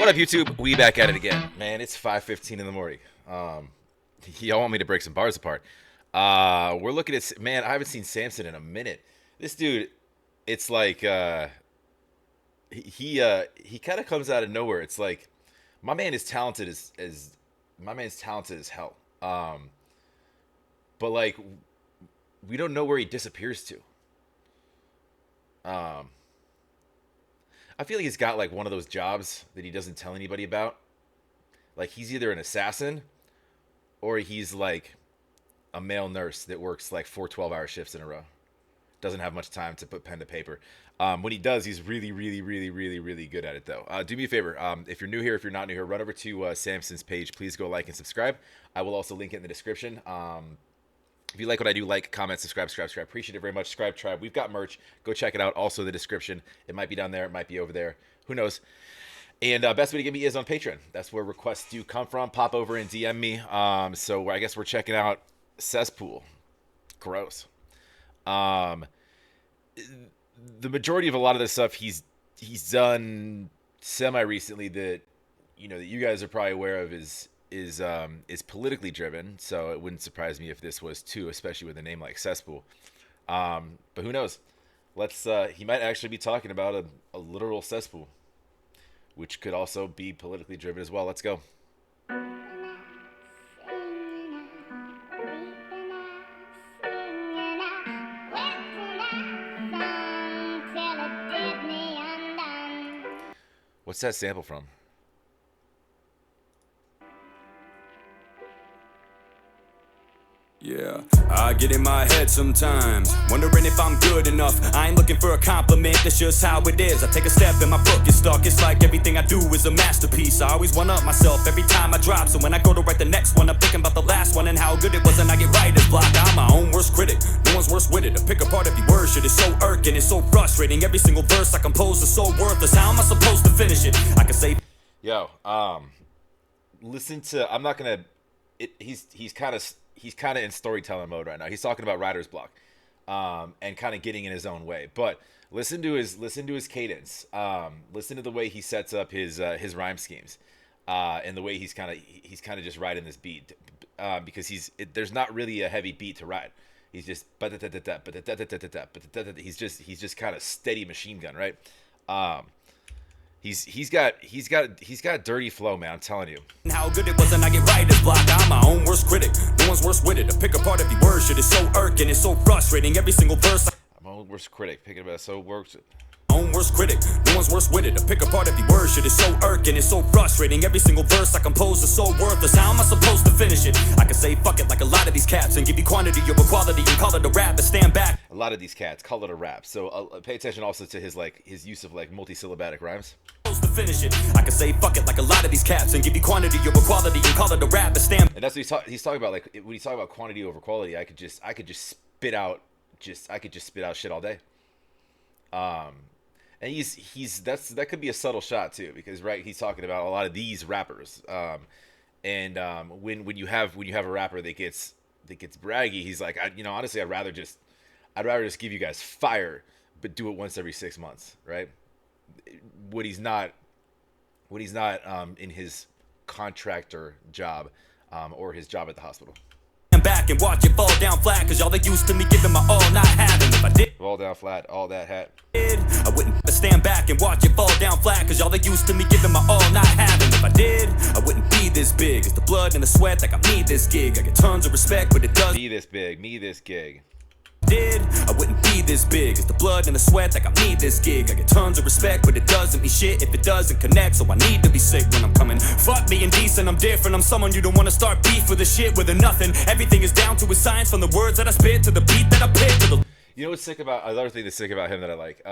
What up, YouTube? We back at it again. Man, it's 5:15 in the morning. Y'all want me to break some bars apart. We're looking at... Man, I haven't seen Samson in a minute. This dude, it's like... he kind of comes out of nowhere. It's like... My man is talented as... My man's talented as hell. But, like... We don't know where he disappears to. I feel like he's got like one of those jobs that he doesn't tell anybody about. Like he's either an assassin or he's like a male nurse that works like 4 12-hour shifts in a row. Doesn't have much time to put pen to paper. When he does, he's really good at it though. Do me a favor. If you're new here, if you're not new here, run over to Samson's page. Please go like and subscribe. I will also link it in the description. If you like what I do, like, comment, subscribe. Appreciate it very much. Subscribe, tribe. We've got merch. Go check it out. Also, the description. It might be down there. It might be over there. Who knows? And best way to get me is on Patreon. That's where requests do come from. Pop over and DM me. So I guess we're checking out CESSPOOL. Gross. The majority of a lot of this stuff he's done semi-recently that, you know, that you guys are probably aware of is politically driven, so it wouldn't surprise me if this was too, especially with a name like Cesspool. But who knows? Let's he might actually be talking about a literal cesspool, which could also be politically driven as well. Let's go. What's that sample from? Yeah, I get in my head sometimes, wondering if I'm good enough. I ain't looking for a compliment, that's just how it is. I take a step and my foot gets stuck. It's like everything I do is a masterpiece. I always one-up myself every time I drop. So when I go to write the next one, I'm thinking about the last one and how good it was, and I get writer's block. I'm my own worst critic, no one's worse with it. To pick apart every word, shit is so irking, it's so frustrating. Every single verse I compose is so worthless. How am I supposed to finish it? I can say... Yo, listen to... I'm not gonna... He's kind of in storytelling mode right now. He's talking about writer's block, and kind of getting in his own way. But listen to his cadence. Listen to the way he sets up his rhyme schemes, and the way he's kind of just riding this beat, because there's not really a heavy beat to ride. He's just he's just kind of steady machine gun, right? He's got dirty flow, man. I'm telling you. How good it was, and I get writer's block. I'm my own worst critic. No one's worse with it. To pick apart every word, shit is so irking, it's so frustrating. Every single verse. I'm my own worst critic. Picking about so works. Own worst critic. No one's worse with it. To pick apart every word, shit is so irking, it's so frustrating. Every single verse I compose is so worthless. How am I supposed to finish it? I can say fuck it like a lot of these cats and give you quantity over quality and call it a rap, but stand back. A lot of these cats call it a rap. So pay attention also to his use of like multisyllabic rhymes. To finish it, I can say fuck it like a lot of these cats and give you quantity over quality and call it a rap, but stand. And that's what he's talking about. Like when he's talking about quantity over quality, I could just spit out shit all day. And that could be a subtle shot too, because right, he's talking about a lot of these rappers. When you have a rapper that gets braggy, he's like, honestly, I'd rather just give you guys fire, but do it once every 6 months, right? What he's not in his contractor job, or his job at the hospital. Back and watch it fall down flat, cause y'all they used to me giving my all, not having. If I did fall down flat, all that hat, I wouldn't stand back and watch it fall down flat, cause y'all they used to me giving my all, not having. If I did, I wouldn't be this big. It's the blood and the sweat that got me this gig. I get tons of respect, but it does be this big, me this gig. I wouldn't be this big. It's the blood and the sweat that got me this gig. I get tons of respect, but it doesn't mean shit if it doesn't connect. So I need to be sick when I'm coming. Fuck being decent, I'm different. I'm someone you don't want to start beef with the shit with a nothing. Everything is down to a science, from the words that I spit to the beat that I pick to the... You know what's sick about another thing that's sick about him that I like?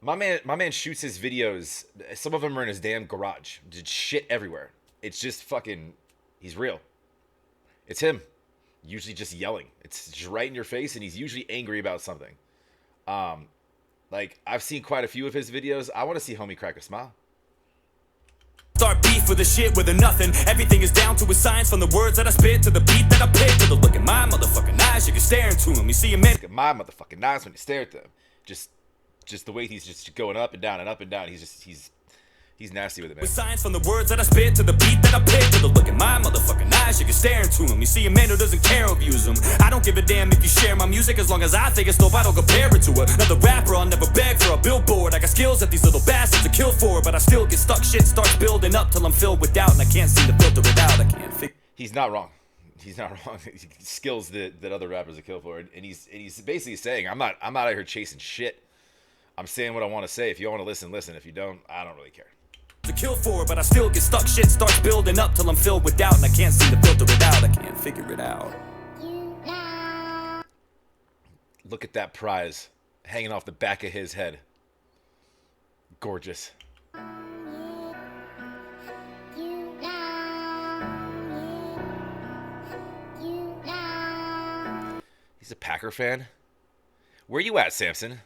My man shoots his videos. Some of them are in his damn garage. Just shit everywhere. It's just fucking. He's real. It's him. Usually just yelling. It's just right in your face, and he's usually angry about something. Like I've seen quite a few of his videos. I want to see homie crack a smile. Start beef with the shit with a nothing. Everything is down to a science, from the words that I spit to the beat that I pick to the look in my motherfucking eyes. You can stare into him. You see him in. Look at my motherfucking eyes when you stare at them. Just the way he's just going up and down and up and down. He's He's nasty with it, man. With signs from the words that I spit to the beat that I pick, to the look in my motherfucking eyes, you can stare into them. You see a man who doesn't care who views them. I don't give a damn if you share my music, as long as I think it's dope. I don't compare it to another rapper. I'll never beg for a billboard. I got skills that these little bastards are killed for, but I still get stuck. Shit starts building up till I'm filled with doubt, and I can't seem to filter it out. I can't figure. He's not wrong. He's not wrong. Skills that other rappers are killed for, and he's basically saying, I'm not out here chasing shit. I'm saying what I want to say. If you want to listen, listen. If you don't, I don't really care. To kill for, but I still get stuck. Shit starts building up till I'm filled with doubt, and I can't seem to filter it out. I can't figure it out. Look at that prize hanging off the back of his head. Gorgeous. He's a Packer fan. Where you at, Samson?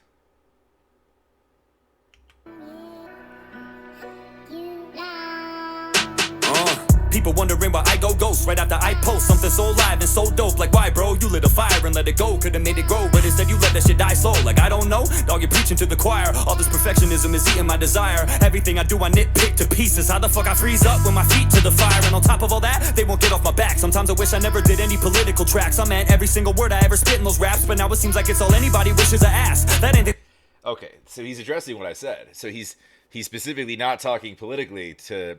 People wondering why I go ghost right after I post something so live and so dope. Like, why, bro? You lit a fire and let it go. Could've made it grow, but instead you let that shit die slow. Like, I don't know, dog, you're preaching to the choir. All this perfectionism is eating my desire. Everything I do, I nitpick to pieces. How the fuck I freeze up with my feet to the fire? And on top of all that, they won't get off my back. Sometimes I wish I never did any political tracks. I meant every single word I ever spit in those raps, but now it seems like it's all anybody wishes I asked. That ain't it. Okay, so he's addressing what I said. So he's specifically not talking politically to,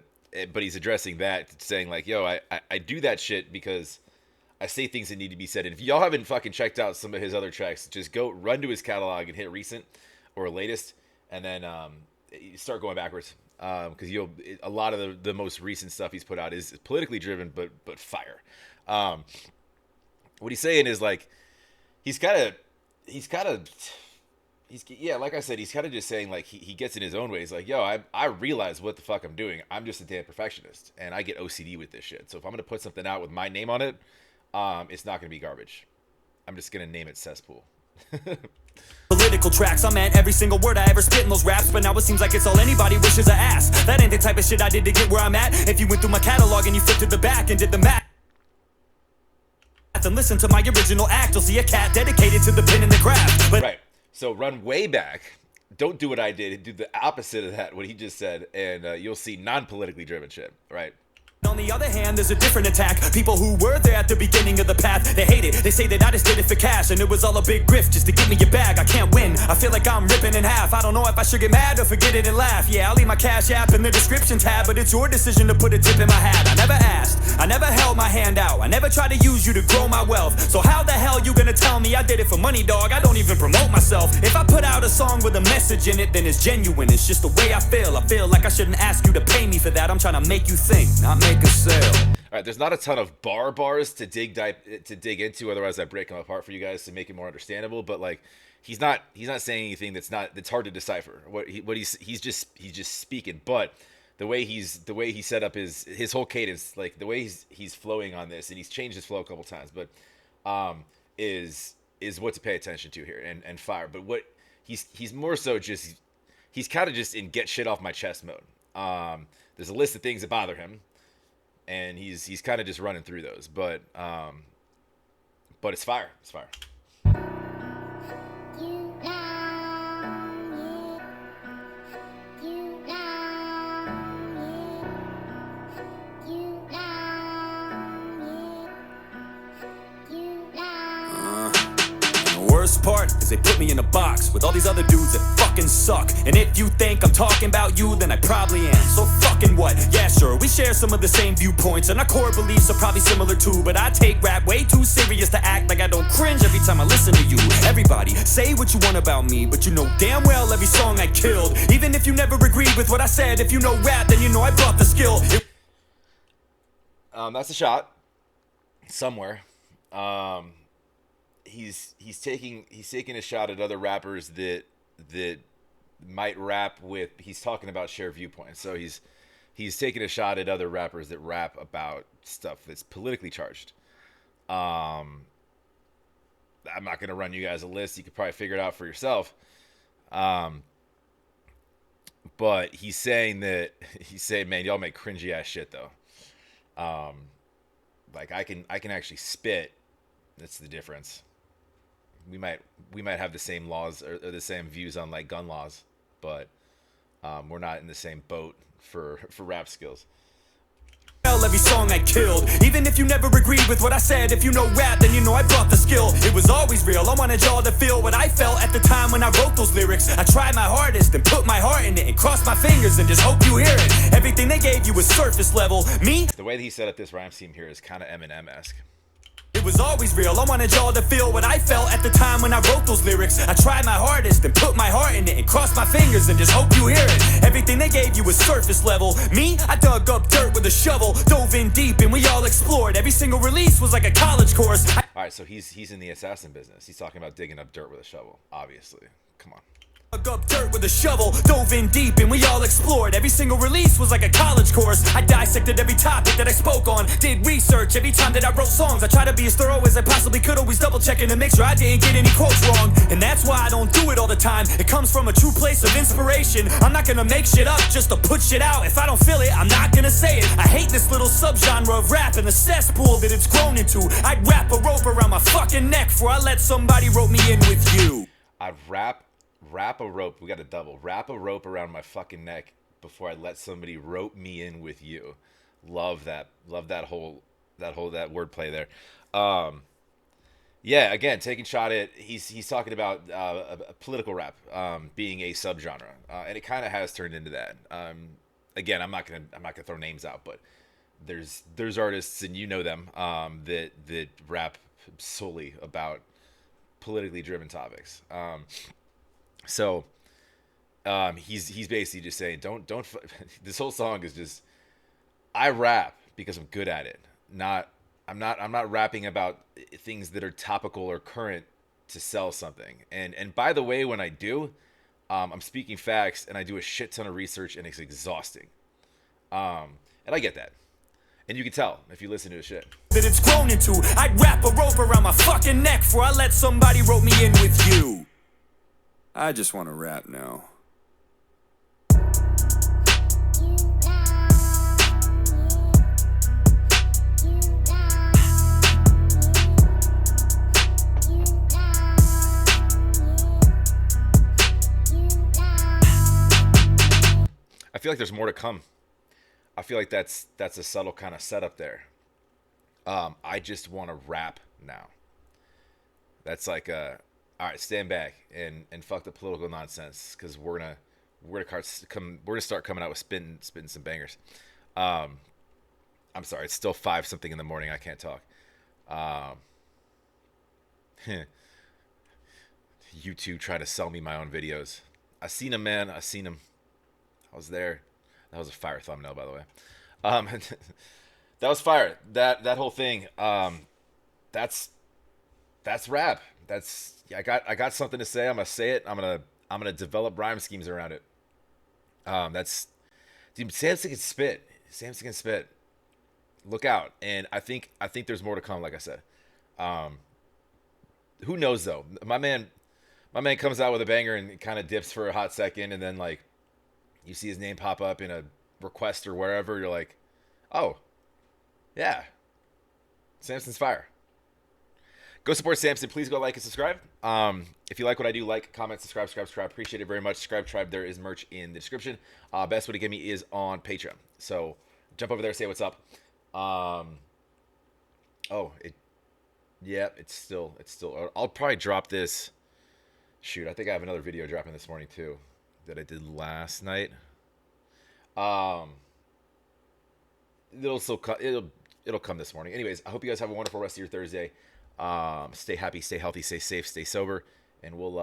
but he's addressing that, saying like, yo, I do that shit because I say things that need to be said. And if y'all haven't fucking checked out some of his other tracks, just go run to his catalog and hit recent or latest, and then start going backwards. Because a lot of the most recent stuff he's put out is politically driven, but fire. What he's saying is like, yeah, like I said, he's kind of just saying like he gets in his own way. He's like, yo, I realize what the fuck I'm doing. I'm just a damn perfectionist, and I get OCD with this shit. So if I'm gonna put something out with my name on it, it's not gonna be garbage. I'm just gonna name it Cesspool. Political tracks, I meant every single word I ever spit in those raps, but now it seems like it's all anybody wishes I asked. That ain't the type of shit I did to get where I'm at. If you went through my catalog and you flipped to the back and did the math and listen to my original act, you'll see a cat dedicated to the pen and the craft. But right. So run way back. Don't do what I did. Do the opposite of that, what he just said, and you'll see non-politically driven shit. Right. on the other hand, there's a different attack. People who were there at the beginning of the path, they hate it. They say that I just did it for cash, and it was all a big grift just to get me your bag. I can't win. I feel like I'm ripping in half. I don't know if I should get mad or forget it and laugh. Yeah, I'll leave my cash app in the description tab, but it's your decision to put a tip in my hat. I never asked. I never held my hand out. I never tried to use you to grow my wealth. So how the hell you gonna tell me I did it for money, dog? I don't even promote myself. If I put out a song with a message in it, then it's genuine. It's just the way I feel. I feel like I shouldn't ask you to pay me for that. I'm trying to make you think, not make a sale. All right, there's not a ton of bars to dig into. Otherwise, I break them apart for you guys to make it more understandable. But like, he's not saying anything that's hard to decipher. He's just speaking. But the way he set up his whole cadence, like the way he's flowing on this, and he's changed his flow a couple times, but is what to pay attention to here and fire. But what he's more so just he's kind of just in get shit off my chest mode. There's a list of things that bother him, and he's kind of just running through those, but it's fire. It's fire. Worst part is they put me in a box with all these other dudes that fucking suck. And if you think I'm talking about you, then I probably am. So fucking what? Yeah, sure, we share some of the same viewpoints, and our core beliefs are probably similar too. But I take rap way too serious to act like I don't cringe every time I listen to you. Everybody, say what you want about me, but you know damn well every song I killed. Even if you never agreed with what I said, if you know rap, then you know I brought the skill. That's a shot somewhere. He's taking a shot at other rappers that might rap with. He's talking about shared viewpoints, so he's taking a shot at other rappers that rap about stuff that's politically charged. I'm not gonna run you guys a list. You could probably figure it out for yourself. But he's saying, man, y'all make cringy ass shit though. Like I can actually spit. That's the difference. We might have the same laws or the same views on like gun laws, but We're not in the same boat for rap skills. Every song I killed, even if you never agreed with what I said. If you know rap, then you know I brought the skill. It was always real. I wanted y'all to feel what I felt at the time when I wrote those lyrics. I tried my hardest and put my heart in it and crossed my fingers and just hope you hear it. Everything they gave you was surface level. Me, the way that he set up this rhyme scheme here is kind of Eminem-esque. it was always real. I wanted y'all to feel what I felt at the time when I wrote those lyrics. I tried my hardest and put my heart in it and crossed my fingers and just hope you hear it. Everything they gave you was surface level. Me, I dug up dirt with a shovel, dove in deep and we all explored. Every single release was like a college course. All right, so he's in the assassin business. He's talking about digging up dirt with a shovel, obviously. Come on. Dug up dirt with a shovel, dove in deep and we all explored. Every single release was like a college course. I dissected every topic that I spoke on, did research every time that I wrote songs. I tried to be as thorough as I possibly could, always double checking to make sure I didn't get any quotes wrong. And that's why I don't do it all the time. It comes from a true place of inspiration. I'm not gonna make shit up just to put shit out. If I don't feel it, I'm not gonna say it. I hate this little subgenre of rap and the cesspool that it's grown into. I'd wrap a rope around my fucking neck before I let somebody rope me in with you. I'd wrap a rope. We got a double. Wrap a rope around my fucking neck before I let somebody rope me in with you. Love that. Love that whole that wordplay there. Yeah. Again, taking shot at he's talking about a political rap being a subgenre, and it kind of has turned into that. Again, I'm not gonna throw names out, but there's artists and you know them that rap solely about politically driven topics. So he's basically just saying don't this whole song is just I rap because I'm good at it. I'm not rapping about things that are topical or current to sell something. And by the way, when I do, I'm speaking facts and I do a shit ton of research and it's exhausting. And I get that. And you can tell if you listen to the shit. That it's grown into. I'd wrap a rope around my fucking neck before I let somebody rope me in with you. I just want to rap now. I feel like there's more to come. I feel like that's a subtle kind of setup there. I just want to rap now. That's like all right, stand back and fuck the political nonsense because we're gonna start coming out with spitting some bangers. I'm sorry, it's still 5 something in the morning. I can't talk. YouTube trying to sell me my own videos. I seen him, man. I seen him. I was there. That was a fire thumbnail, by the way. That was fire. That whole thing. That's rap. I got something to say. I'm gonna say it. I'm gonna develop rhyme schemes around it. Dude, Samson can spit. Samson can spit. Look out. And I think there's more to come. Like I said. Who knows though? My man comes out with a banger and kind of dips for a hot second, and then like you see his name pop up in a request or wherever. You're like, oh, yeah, Samson's fire. Go support Samson. Please go like and subscribe. If you like what I do, like, comment, subscribe. Appreciate it very much. Subscribe tribe. There is merch in the description. Best way to get me is on Patreon. So jump over there, say what's up. It's still. I'll probably drop this. Shoot, I think I have another video dropping this morning too that I did last night. It'll come this morning. Anyways, I hope you guys have a wonderful rest of your Thursday. Stay happy, stay healthy, stay safe, stay sober, and we'll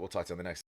talk to you on the next.